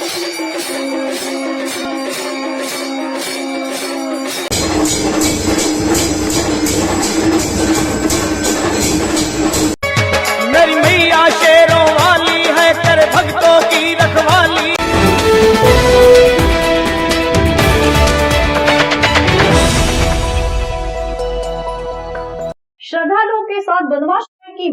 मेरी मैया शेरों वाली है, तेरे भक्तों की रखवाली। श्रद्धालुओं के साथ बदमाशों की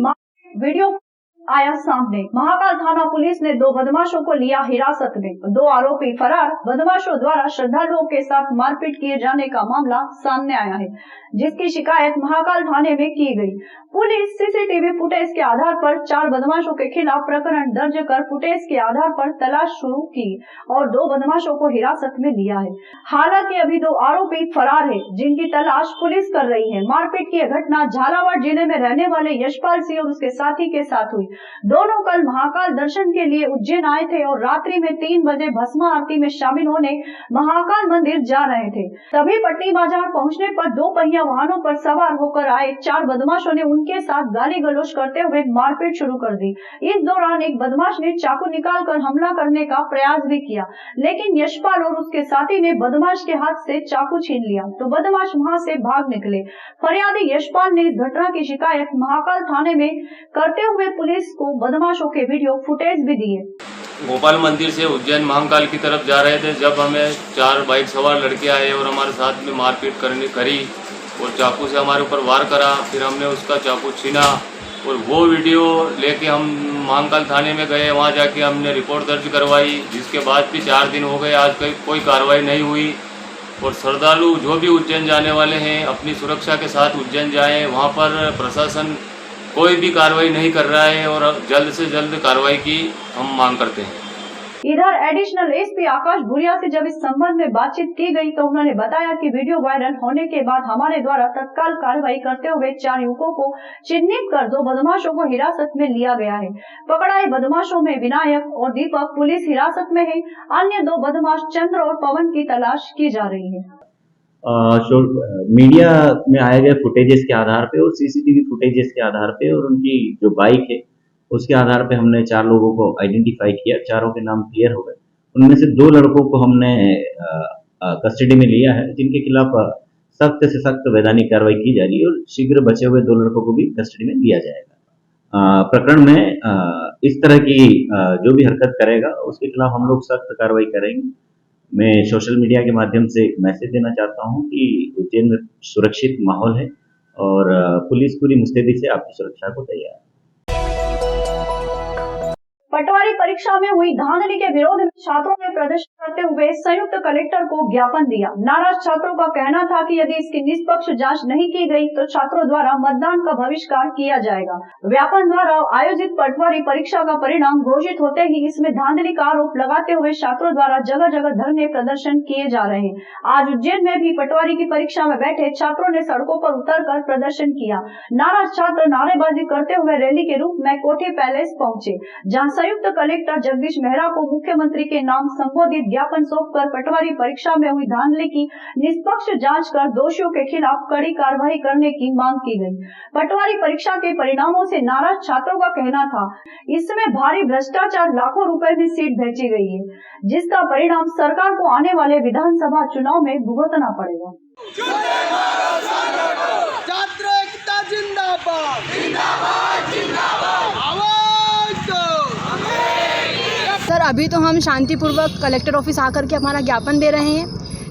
वीडियो आया सामने। महाकाल थाना पुलिस ने 2 बदमाशों को लिया हिरासत में। 2 आरोपी फरार। बदमाशों द्वारा श्रद्धालुओं के साथ मारपीट किए जाने का मामला सामने आया है, जिसकी शिकायत महाकाल थाने में की गई। पुलिस सीसीटीवी फुटेज के आधार पर 4 बदमाशों के खिलाफ प्रकरण दर्ज कर फुटेज के आधार पर तलाश शुरू की और 2 बदमाशों को हिरासत में लिया है। हालांकि अभी 2 आरोपी फरार है, जिनकी तलाश पुलिस कर रही है। मारपीट की घटना झालावाड़ जिले में रहने वाले यशपाल सिंह और उसके साथी के साथ हुई। दोनों कल महाकाल दर्शन के लिए उज्जैन आए थे और रात्रि में 3 बजे भस्म आरती में शामिल होने महाकाल मंदिर जा रहे थे। तभी पट्टी बाजार पहुंचने पर 2 पहिया वाहनों पर सवार होकर आए 4 बदमाशों ने उनके साथ गाली गलौज करते हुए मारपीट शुरू कर दी। इस दौरान एक बदमाश ने चाकू निकालकर हमला करने का प्रयास भी किया, लेकिन यशपाल और उसके साथी ने बदमाश के हाथ से चाकू छीन लिया तो बदमाश वहां से भाग निकले। फरियादी यशपाल ने इस घटना की शिकायत महाकाल थाने में करते हुए पुलिस को बदमाशों के वीडियो फुटेज भी दिए। गोपाल मंदिर से उज्जैन महाकाल की तरफ जा रहे थे, जब हमें 4 बाइक सवार लड़के आए और हमारे साथ में मारपीट करी और चाकू से हमारे ऊपर वार करा। फिर हमने उसका चाकू छीना और वो वीडियो लेके हम महाकाल थाने में गए। वहाँ जाके हमने रिपोर्ट दर्ज करवाई, जिसके बाद भी 4 दिन हो गए, आज कोई कार्रवाई नहीं हुई। और श्रद्धालु जो भी उज्जैन जाने वाले हैं अपनी सुरक्षा के साथ उज्जैन जाएं। वहाँ पर प्रशासन कोई भी कार्रवाई नहीं कर रहा है और जल्द से जल्द कार्रवाई की हम मांग करते हैं। इधर एडिशनल एसपी आकाश भूरिया से जब इस संबंध में बातचीत की गई तो उन्होंने बताया कि वीडियो वायरल होने के बाद हमारे द्वारा तत्काल कार्रवाई करते हुए 4 युवकों को चिन्हित कर 2 बदमाशों को हिरासत में लिया गया है। पकड़ाए बदमाशों में विनायक और दीपक पुलिस हिरासत में है। अन्य 2 बदमाश चंद्र और पवन की तलाश की जा रही है। मीडिया में आए गए फुटेजेस के आधार पे और सीसीटीवी फुटेजेस के आधार पे और उनकी जो बाइक है उसके आधार पे हमने 4 लोगों को आइडेंटिफाई किया। 4 के नाम क्लियर हो गए। उनमें से 2 लड़कों को हमने कस्टडी में लिया है, जिनके खिलाफ सख्त से सख्त वैधानिक कार्रवाई की जा रही है और शीघ्र बचे हुए 2 लड़कों को भी कस्टडी में लिया जाएगा। प्रकरण में इस तरह की जो भी हरकत करेगा उसके खिलाफ हम लोग सख्त कार्रवाई करेंगे। मैं सोशल मीडिया के माध्यम से एक मैसेज देना चाहता हूं कि उज्जैन में सुरक्षित माहौल है और पुलिस पूरी मुस्तैदी से आपकी सुरक्षा को तैयार है। पटवारी परीक्षा में हुई धांधली के विरोध में छात्रों ने प्रदर्शन करते हुए संयुक्त कलेक्टर को ज्ञापन दिया। नाराज छात्रों का कहना था कि यदि इसकी निष्पक्ष जांच नहीं की गई तो छात्रों द्वारा मतदान का बहिष्कार किया जाएगा। व्यापन द्वारा आयोजित पटवारी परीक्षा का परिणाम घोषित होते ही इसमें धांधली का आरोप लगाते हुए छात्रों द्वारा जगह जगह धरने प्रदर्शन किए जा रहे हैं। आज उज्जैन में भी पटवारी की परीक्षा में बैठे छात्रों ने सड़कों पर उतरकर प्रदर्शन किया। नाराज छात्र नारेबाजी करते हुए रैली के रूप में कोठी पैलेस पहुंचे, जहां संयुक्त कलेक्टर जगदीश मेहरा को मुख्यमंत्री के नाम संबोधित ज्ञापन सौंपकर पटवारी परीक्षा में हुई धांधली की निष्पक्ष जांच कर दोषियों के खिलाफ कड़ी कार्रवाई करने की मांग की गई। पटवारी परीक्षा के परिणामों से नाराज छात्रों का कहना था इसमें भारी भ्रष्टाचार, लाखों रुपए में सीट भेजी गई है, जिसका परिणाम सरकार को आने वाले विधानसभा चुनाव में भुगतना पड़ेगा। छात्र एकता जिंदाबाद, जिंदाबाद, जिंदाबाद। सर, अभी तो हम शांतिपूर्वक कलेक्टर ऑफिस आकर के हमारा ज्ञापन दे रहे हैं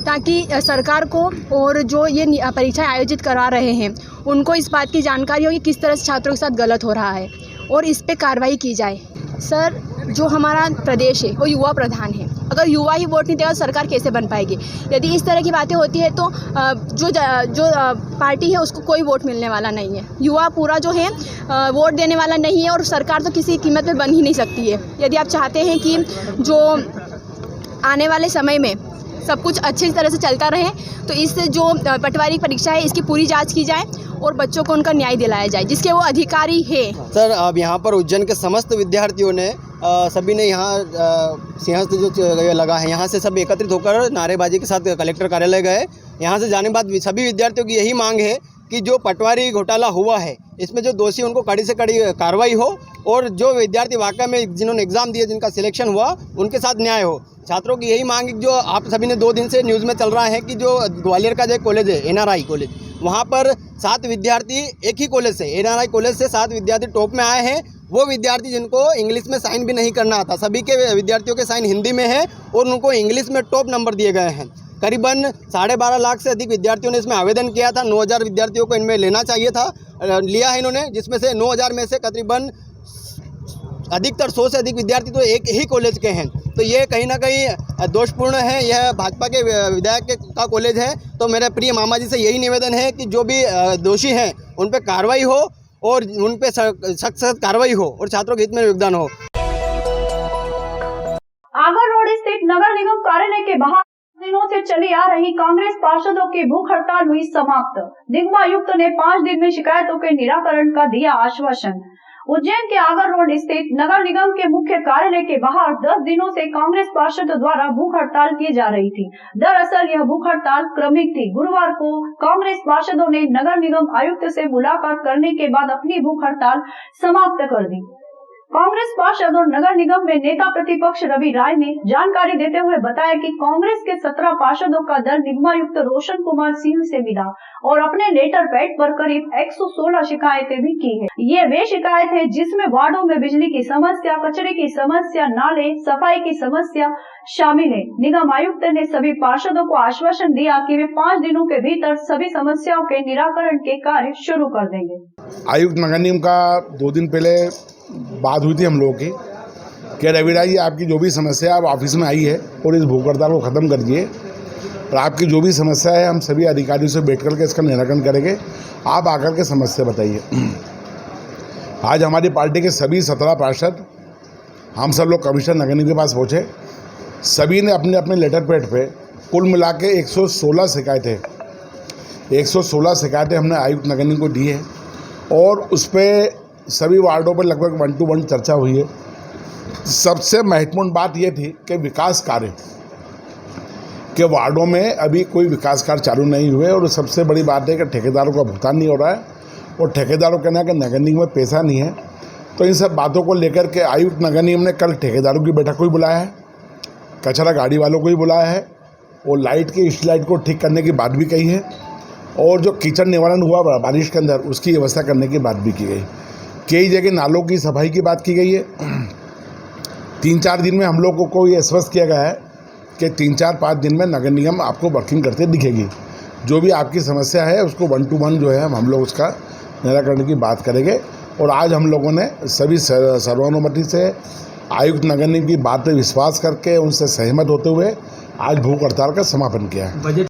ताकि सरकार को और जो ये परीक्षाएं आयोजित करा रहे हैं उनको इस बात की जानकारी हो कि किस तरह से छात्रों के साथ गलत हो रहा है और इस पे कार्रवाई की जाए। सर, जो हमारा प्रदेश है वो युवा प्रधान है। अगर युवा ही वोट नहीं देगा तो सरकार कैसे बन पाएगी? यदि इस तरह की बातें होती है तो जो पार्टी है उसको कोई वोट मिलने वाला नहीं है। युवा पूरा जो है वोट देने वाला नहीं है और सरकार तो किसी कीमत पे बन ही नहीं सकती है। यदि आप चाहते हैं कि जो आने वाले समय में सब कुछ अच्छी तरह से चलता रहे तो इस जो पटवारी परीक्षा है इसकी पूरी जांच की जाए और बच्चों को उनका न्याय दिलाया जाए जिसके वो अधिकारी है। सर, अब यहाँ पर उज्जैन के समस्त विद्यार्थियों ने सभी ने यहाँ सिंहस्थ जो लगा है यहाँ से सब एकत्रित होकर नारेबाजी के साथ कलेक्टर कार्यालय गए। यहाँ से जाने के बाद सभी विद्यार्थियों की यही मांग है कि जो पटवारी घोटाला हुआ है इसमें जो दोषी उनको कड़ी से कड़ी कार्रवाई हो और जो विद्यार्थी वाकई में जिन्होंने एग्ज़ाम दिए जिनका सिलेक्शन हुआ उनके साथ न्याय हो। छात्रों की यही मांग जो आप सभी ने 2 दिन से न्यूज़ में चल रहा है कि जो ग्वालियर का जो कॉलेज है NRI कॉलेज, वहाँ पर 7 विद्यार्थी एक ही कॉलेज से NRI कॉलेज से 7 विद्यार्थी टॉप में आए हैं। वो विद्यार्थी जिनको इंग्लिश में साइन भी नहीं करना आता, सभी के विद्यार्थियों के साइन हिंदी में है और उनको इंग्लिश में टॉप नंबर दिए गए हैं। करीबन 12.5 लाख से अधिक विद्यार्थियों ने इसमें आवेदन किया था। 9,000 विद्यार्थियों को इनमें लेना चाहिए था, लिया है इन्होंने, जिसमें से 9,000 में से करीबन अधिकतर 100 से अधिक विद्यार्थी तो एक ही कॉलेज के हैं। तो ये कहीं ना कहीं दोषपूर्ण है। यह भाजपा के विधायक का कॉलेज है। तो मेरे प्रिय मामा जी से यही निवेदन है कि जो भी दोषी हैं उन पर कार्रवाई हो और उन पर सख्त कार्रवाई हो और छात्रों के हित में योगदान हो। आगर रोड स्थित नगर निगम कार्यालय के बाहर दिनों से चली आ रही कांग्रेस पार्षदों की भूख हड़ताल हुई समाप्त। निगम आयुक्त ने 5 दिन में शिकायतों के निराकरण का दिया आश्वासन। उज्जैन के आगर रोड स्थित नगर निगम के मुख्य कार्यालय के बाहर 10 दिनों से कांग्रेस पार्षदों द्वारा भूख हड़ताल की जा रही थी। दरअसल यह भूख हड़ताल क्रमिक थी। गुरुवार को कांग्रेस पार्षदों ने नगर निगम आयुक्त से मुलाकात करने के बाद अपनी भूख हड़ताल समाप्त कर दी। कांग्रेस पार्षद और नगर निगम में नेता प्रतिपक्ष रवि राय ने जानकारी देते हुए बताया कि कांग्रेस के 17 पार्षदों का दल निगमायुक्त रोशन कुमार सिंह से मिला और अपने लेटर पैड पर करीब 116 शिकायतें भी की है। ये वे शिकायत है जिसमें वार्डों में बिजली की समस्या, कचरे की समस्या, नाले सफाई की समस्या शामिल है। निगम आयुक्त ने सभी पार्षदों को आश्वासन दिया कि वे 5 दिनों के भीतर सभी समस्याओं के निराकरण के कार्य शुरू कर देंगे। आयुक्त नगर निगम का 2 दिन पहले बात हुई थी हम लोगों की कि रवि राय जी, आपकी जो भी समस्या आप ऑफिस में आई है और इस भूख हड़ताल को ख़त्म कर दिए और आपकी जो भी समस्या है हम सभी अधिकारियों से बैठ करके इसका निराकरण करेंगे। आप आकर के समस्या बताइए। आज हमारी पार्टी के सभी 17 पार्षद हम सब लोग कमिश्नर नगर निगम के पास पहुँचे। सभी ने अपने अपने लेटर पैड पे कुल मिला के 116 शिकायतें हमने आयुक्त नगर निगम को दी है और उस पर सभी वार्डों पर लगभग 1 to 1 चर्चा हुई है। सबसे महत्वपूर्ण बात यह थी कि विकास कार्य के वार्डों में अभी कोई विकास कार्य चालू नहीं हुए और सबसे बड़ी बात है कि ठेकेदारों का भुगतान नहीं हो रहा है और ठेकेदारों का कहना है कि नगर निगम में पैसा नहीं है। तो इन सब बातों को लेकर के आयुक्त नगर निगम ने कल ठेकेदारों की बैठक को भी बुलाया है, कचरा गाड़ी वालों को भी बुलाया है और लाइट की स्ट्रीट लाइट को ठीक करने की बात भी कही है और जो कीचड़ निवारण हुआ बारिश के अंदर उसकी व्यवस्था करने की बात भी की गई। कई जगह नालों की सफाई की बात की गई है। 3-4 दिन में हम लोगों को ये आश्वस्त किया गया है कि 3-4-5 दिन में नगर निगम आपको वर्किंग करते दिखेगी। जो भी आपकी समस्या है उसको 1 to 1 जो है हम लोग उसका निराकरण की बात करेंगे। और आज हम लोगों ने सभी सर्वानुमति से आयुक्त नगर निगम की बात पर विश्वास करके उनसे सहमत होते हुए आज भूख हड़ताल का समापन किया है।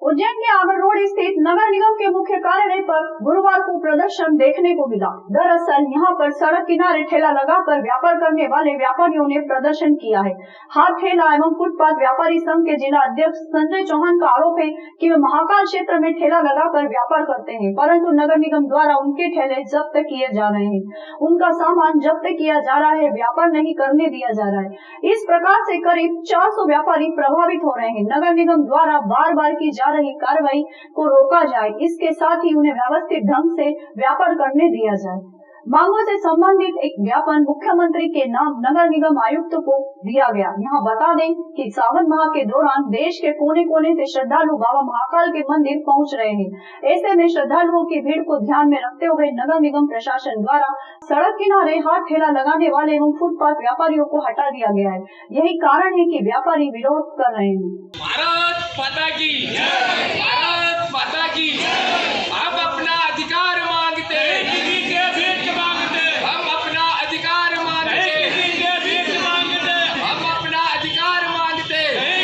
उज्जैन के आगर रोड स्थित नगर निगम के मुख्य कार्यालय पर गुरुवार को प्रदर्शन देखने को मिला। दरअसल यहां पर सड़क किनारे ठेला लगाकर व्यापार करने वाले व्यापारियों ने प्रदर्शन किया है। हाथ ठेला एवं फुटपाथ व्यापारी संघ के जिला अध्यक्ष संजय चौहान का आरोप है कि वे महाकाल क्षेत्र में ठेला लगाकर व्यापार करते हैं, परंतु नगर निगम द्वारा उनके ठेले जब्त किए जा रहे हैं, उनका सामान जब्त किया जा रहा है, व्यापार नहीं करने दिया जा रहा है। इस प्रकार से करीब 400 व्यापारी प्रभावित हो रहे हैं। नगर निगम द्वारा बार बार की जा रही कार्रवाई को रोका जाए, इसके साथ ही उन्हें व्यवस्थित ढंग से व्यापार करने दिया जाए। मांगों से संबंधित एक ज्ञापन मुख्यमंत्री के नाम नगर निगम आयुक्त को दिया गया। यहाँ बता दें कि सावन माह के दौरान देश के कोने कोने से श्रद्धालु बाबा महाकाल के मंदिर पहुँच रहे हैं। ऐसे में श्रद्धालुओं की भीड़ को ध्यान में रखते हुए नगर निगम प्रशासन द्वारा सड़क किनारे हाथ ठेला लगाने वाले एवं फुटपाथ व्यापारियों को हटा दिया गया है। यही कारण है कि व्यापारी विरोध कर रहे हैं। भारत माता की जय, भारत माता की जय। हम अपना अधिकार मांगते, किसी के भीख मांगते, हम अपना अधिकार मांगते, किसी के भीख मांगते, हम अपना अधिकार मांगते,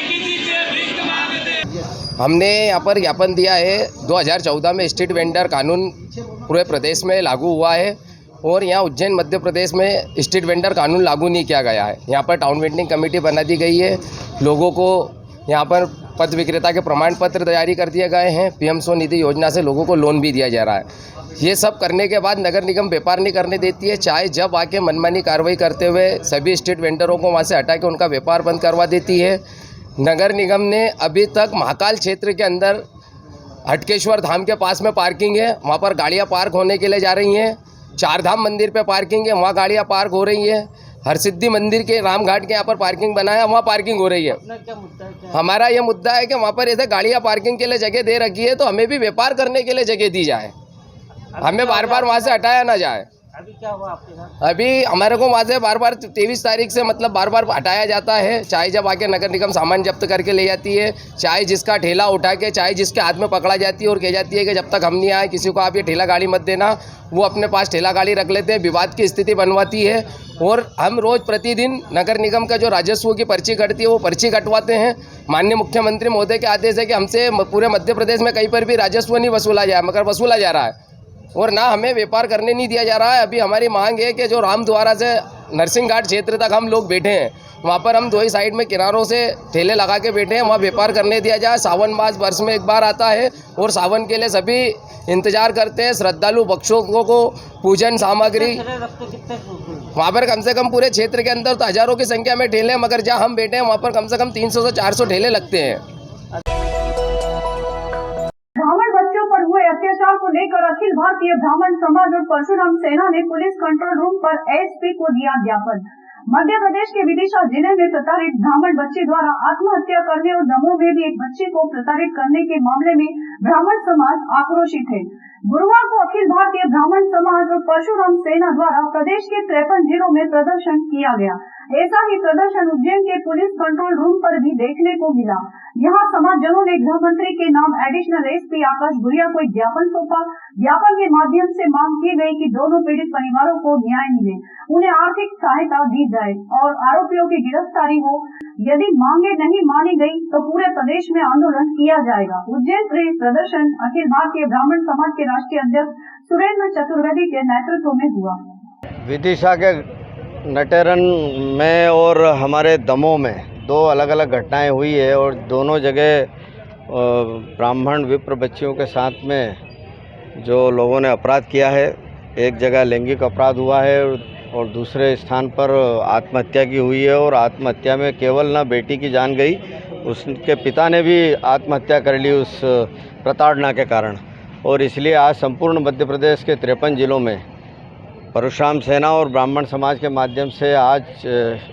किसी के भीख मांगते। हमने यहाँ पर ज्ञापन दिया है। 2014 में स्ट्रीट वेंडर कानून पूरे प्रदेश में लागू हुआ है और यहाँ उज्जैन मध्य प्रदेश में स्ट्रीट वेंडर कानून लागू नहीं किया गया है। यहाँ पर टाउन वेंडिंग कमेटी बना दी गई है। लोगों को यहाँ पर पथ विक्रेता के प्रमाण पत्र जारी कर दिए गए हैं। PM स्वनिधि योजना से लोगों को लोन भी दिया जा रहा है। ये सब करने के बाद नगर निगम व्यापार नहीं करने देती है, चाहे जब आके मनमानी कार्रवाई करते हुए सभी स्ट्रीट वेंडरों को वहाँ से हटा के उनका व्यापार बंद करवा देती है। नगर निगम ने अभी तक महाकाल क्षेत्र के अंदर हटकेश्वर धाम के पास में पार्किंग है, वहाँ पर गाड़ियाँ पार्क होने के लिए जा रही हैं। चार धाम मंदिर पे पार्किंग है, वहाँ गाड़ियाँ पार्क हो रही हैं। हरसिद्धि मंदिर के रामघाट के यहाँ पर पार्किंग बनाया, वहाँ पार्किंग हो रही है। हमारा ये मुद्दा है कि वहाँ पर ऐसे गाड़ियाँ पार्किंग के लिए जगह दे रखी है, तो हमें भी व्यापार करने के लिए जगह दी जाए, हमें बार बार वहाँ से हटाया ना जाए। अभी क्या हुआ आपके साथ? अभी हमारे को वहाँ से बार बार 23 तारीख से मतलब बार बार हटाया जाता है। चाहे जब आके नगर निगम सामान जब्त करके ले जाती है, चाहे जिसका ठेला उठा के, चाहे जिसके हाथ में पकड़ा जाती है और कह जाती है कि जब तक हम नहीं आए किसी को आप ये ठेला गाड़ी मत देना, वो अपने पास ठेला गाड़ी रख लेते हैं, विवाद की स्थिति बनवाती है। और हम रोज़ प्रतिदिन नगर निगम का जो राजस्व की पर्ची कटती है वो पर्ची कटवाते हैं। माननीय मुख्यमंत्री महोदय के आदेश है कि हमसे पूरे मध्य प्रदेश में कहीं पर भी राजस्व नहीं वसूला जाए, मगर वसूला जा रहा है और ना हमें व्यापार करने नहीं दिया जा रहा है। अभी हमारी मांग है कि जो रामद्वारा से नरसिंह घाट क्षेत्र तक हम लोग बैठे हैं, वहाँ पर हम दो ही साइड में किनारों से ठेले लगा के बैठे हैं, वहाँ व्यापार करने दिया जाए। सावन मास वर्ष में एक बार आता है और सावन के लिए सभी इंतजार करते हैं। श्रद्धालु भक्तों को पूजन सामग्री वहाँ पर कम से कम पूरे क्षेत्र के अंदर तो हज़ारों की संख्या में ठेले, मगर जहाँ हम बैठे हैं वहाँ पर कम से कम 300 से 400 ठेले लगते हैं। ब्राह्मण बच्चों पर हुए अत्याचार को लेकर अखिल भारतीय ब्राह्मण समाज और परशुराम सेना ने पुलिस कंट्रोल रूम पर एसपी को दिया ज्ञापन। मध्य प्रदेश के विदिशा जिले में प्रताड़ित ब्राह्मण बच्चे द्वारा आत्महत्या करने और दमोह में भी एक बच्चे को प्रताड़ित करने के मामले में ब्राह्मण समाज आक्रोशित है। गुरुवार को अखिल भारतीय ब्राह्मण समाज और परशुराम सेना द्वारा प्रदेश के 53 जिलों में प्रदर्शन किया गया। ऐसा ही प्रदर्शन उज्जैन के पुलिस कंट्रोल रूम पर भी देखने को मिला। यहाँ समाजजनों ने गृह मंत्री के नाम एडिशनल एसपी आकाश भूरिया को एक ज्ञापन सौंपा। ज्ञापन के माध्यम से मांग की गई कि दोनों पीड़ित परिवारों को न्याय मिले, उन्हें आर्थिक सहायता दी जाए और आरोपियों की गिरफ्तारी हो। यदि मांगे नहीं मानी गई तो पूरे प्रदेश में आंदोलन किया जाएगा। उज्जैन से प्रदर्शन अखिल भारतीय ब्राह्मण समाज के राष्ट्रीय अध्यक्ष सुरेंद्र चतुर्वेदी के नेतृत्व में हुआ। विदिशा के नटेरन में और हमारे दमोह में दो अलग अलग घटनाएं हुई है और दोनों जगह ब्राह्मण विप्र बच्चियों के साथ में जो लोगों ने अपराध किया है, एक जगह लैंगिक अपराध हुआ है और दूसरे स्थान पर आत्महत्या की हुई है। और आत्महत्या में केवल ना बेटी की जान गई, उसके पिता ने भी आत्महत्या कर ली उस प्रताड़ना के कारण। और इसलिए आज संपूर्ण मध्य प्रदेश के 53 जिलों में परशुराम सेना और ब्राह्मण समाज के माध्यम से आज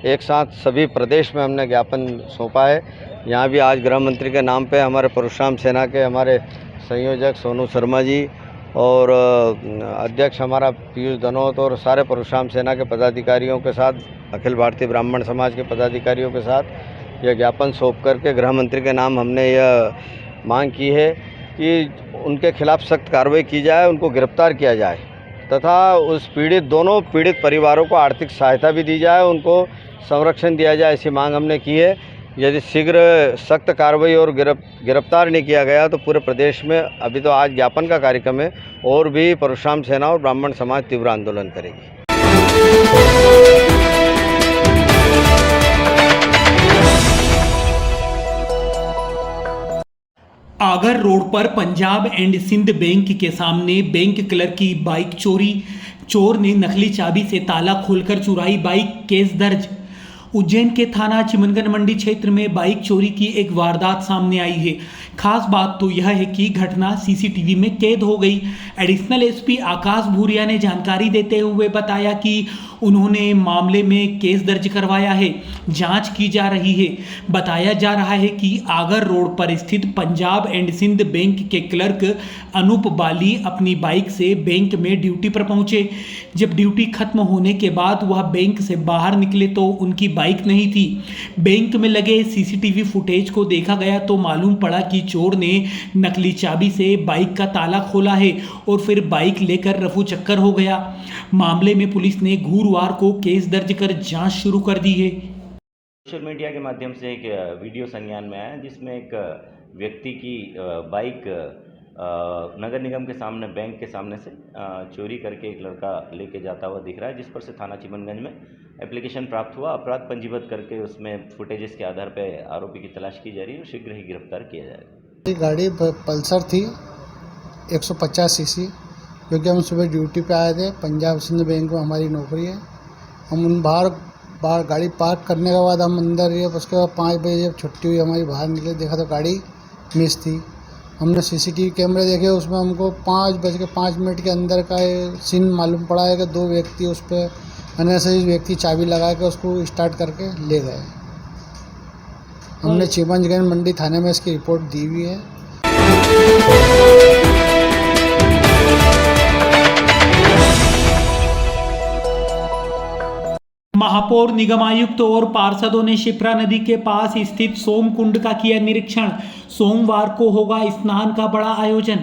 एक साथ सभी प्रदेश में हमने ज्ञापन सौंपा है। यहाँ भी आज गृह मंत्री के नाम पे हमारे परशुराम सेना के हमारे संयोजक सोनू शर्मा जी और अध्यक्ष हमारा पीयूष धनोत और सारे परशुराम सेना के पदाधिकारियों के साथ, अखिल भारतीय ब्राह्मण समाज के पदाधिकारियों के साथ यह ज्ञापन सौंप करके गृह मंत्री के नाम हमने यह मांग की है कि उनके खिलाफ सख्त कार्रवाई की जाए, उनको गिरफ्तार किया जाए तथा उस दोनों पीड़ित परिवारों को आर्थिक सहायता भी दी जाए, उनको संरक्षण दिया जाए, ऐसी मांग हमने की है। यदि शीघ्र सख्त कार्रवाई और गिरफ्तार नहीं किया गया तो पूरे प्रदेश में, अभी तो आज ज्ञापन का कार्यक्रम है, और भी परशुराम सेना और ब्राह्मण समाज तीव्र आंदोलन करेगी। आगर रोड पर पंजाब एंड सिंध बैंक के सामने बैंक क्लर्क की बाइक चोरी, चोर ने नकली चाबी से ताला खोलकर चुराई बाइक, केस दर्ज। उज्जैन के थाना चिमनगंज मंडी क्षेत्र में बाइक चोरी की एक वारदात सामने आई है। खास बात तो यह है कि घटना सीसीटीवी में कैद हो गई। एडिशनल एसपी आकाश भूरिया ने जानकारी देते हुए बताया कि उन्होंने मामले में केस दर्ज करवाया है, जांच की जा रही है। बताया जा रहा है कि आगर रोड पर स्थित पंजाब एंड सिंध बैंक के क्लर्क अनूप बाली अपनी बाइक से बैंक में ड्यूटी पर पहुंचे। जब ड्यूटी खत्म होने के बाद वह बैंक से बाहर निकले तो उनकी बाइक नहीं थी। बैंक में लगे सीसीटीवी फुटेज को देखा गया तो मालूम पड़ा कि चोर ने नकली चाबी से बाइक का ताला खोला है और फिर बाइक लेकर रफू चक्कर हो गया। मामले में पुलिस ने गुरुवार को केस दर्ज कर जांच शुरू कर दी है। सोशल मीडिया के माध्यम से एक वीडियो संज्ञान में आया जिसमें एक व्यक्ति की बाइक नगर निगम के सामने, बैंक के सामने से चोरी करके एक लड़का लेके जाता हुआ दिख रहा है, जिस पर से थाना चिमनगंज में एप्लीकेशन प्राप्त हुआ। अपराध पंजीबद्ध करके उसमें फुटेजेस के आधार पर आरोपी की तलाश की जा रही है और शीघ्र ही गिरफ्तार किया जाएगा। ये गाड़ी पल्सर थी 150 सीसी, क्योंकि हम सुबह ड्यूटी पे आए थे। पंजाब सिंध बैंक में हमारी नौकरी है। हम उन बाहर गाड़ी पार्क करने के बाद हम अंदर ये, उसके बाद 5 बजे जब छुट्टी हुई हमारी, बाहर निकले, देखा तो गाड़ी मिस थी। हमने सीसीटीवी कैमरे देखे, उसमें हमको 5:05 के अंदर का ये सीन मालूम पड़ा है कि 2 व्यक्ति उस पर अननेसेसरी व्यक्ति चाबी लगा के उसको स्टार्ट करके ले गए। हमने चिमनगंज मंडी थाने में इसकी रिपोर्ट दी हुई है। महापौर, निगम आयुक्त और पार्षदों ने शिप्रा नदी के पास स्थित सोम कुंड का किया निरीक्षण। सोमवार को होगा स्नान का बड़ा आयोजन।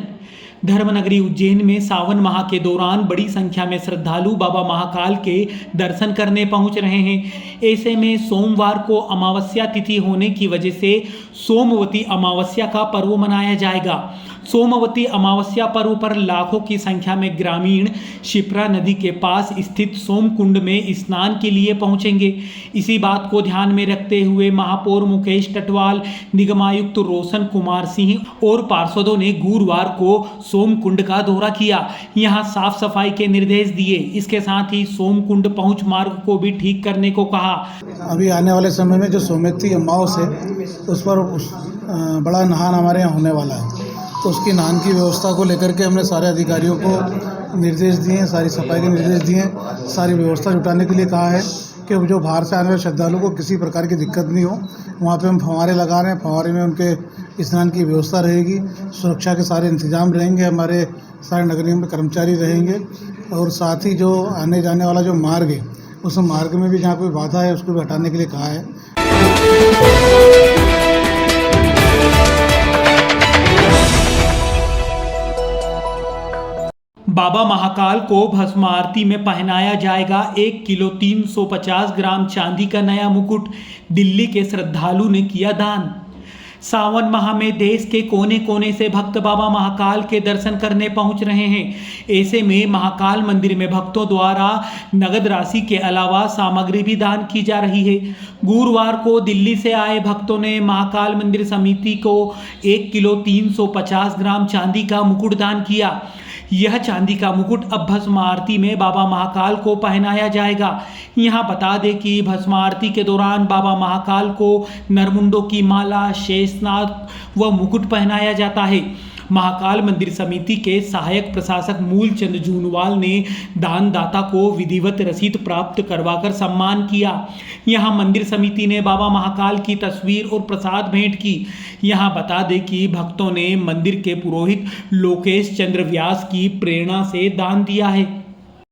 धर्मनगरी उज्जैन में सावन माह के दौरान बड़ी संख्या में श्रद्धालु बाबा महाकाल के दर्शन करने पहुंच रहे हैं। ऐसे में सोमवार को अमावस्या तिथि होने की वजह से सोमवती अमावस्या का पर्व मनाया जाएगा। सोमवती अमावस्या पर्व पर लाखों की संख्या में ग्रामीण शिप्रा नदी के पास स्थित सोम कुंड में स्नान के लिए पहुंचेंगे। इसी बात को ध्यान में रखते हुए महापौर मुकेश टटवाल, निगमायुक्त रोशन कुमार सिंह और पार्षदों ने गुरुवार को सोम कुंड का दौरा किया। यहां साफ सफाई के निर्देश दिए। इसके साथ ही सोम कुंड पहुंच मार्ग को भी ठीक करने को कहा। अभी आने वाले समय में जो सोमवती अमावस है उस पर बड़ा नहान हमारे यहाँ होने वाला है, तो उसकी नहान की व्यवस्था को लेकर के हमने सारे अधिकारियों को निर्देश दिए हैं, सारी सफाई के निर्देश दिए हैं, सारी व्यवस्था जुटाने के लिए कहा है कि जो बाहर से आने वाले श्रद्धालुओं को किसी प्रकार की दिक्कत नहीं हो। वहाँ पे हम फव्वारे लगा रहे हैं, फव्वारे में उनके स्नान की व्यवस्था रहेगी, सुरक्षा के सारे इंतजाम रहेंगे, हमारे सारे नगर निगम के कर्मचारी रहेंगे और साथ ही जो आने जाने वाला जो मार्ग है उस मार्ग में भी जहाँ कोई बाधा है उसको भी हटाने के लिए कहा है। बाबा महाकाल को भस्म आरती में पहनाया जाएगा 1 किलो 350 ग्राम चांदी का नया मुकुट। दिल्ली के श्रद्धालु ने किया दान। सावन माह में देश के कोने कोने से भक्त बाबा महाकाल के दर्शन करने पहुंच रहे हैं। ऐसे में महाकाल मंदिर में भक्तों द्वारा नगद राशि के अलावा सामग्री भी दान की जा रही है। गुरुवार को दिल्ली से आए भक्तों ने महाकाल मंदिर समिति को 1 किलो 350 ग्राम चांदी का मुकुट दान किया। यह चांदी का मुकुट अब भस्म आरती में बाबा महाकाल को पहनाया जाएगा। यहाँ बता दें कि भस्म आरती के दौरान बाबा महाकाल को नरमुंडों की माला, शेषनाग व मुकुट पहनाया जाता है। महाकाल मंदिर समिति के सहायक प्रशासक मूलचंद जूनवाल ने दानदाता को विधिवत रसीद प्राप्त करवाकर सम्मान किया। यहां मंदिर समिति ने बाबा महाकाल की तस्वीर और प्रसाद भेंट की। यहां बता दें कि भक्तों ने मंदिर के पुरोहित लोकेश चंद्र व्यास की प्रेरणा से दान दिया है।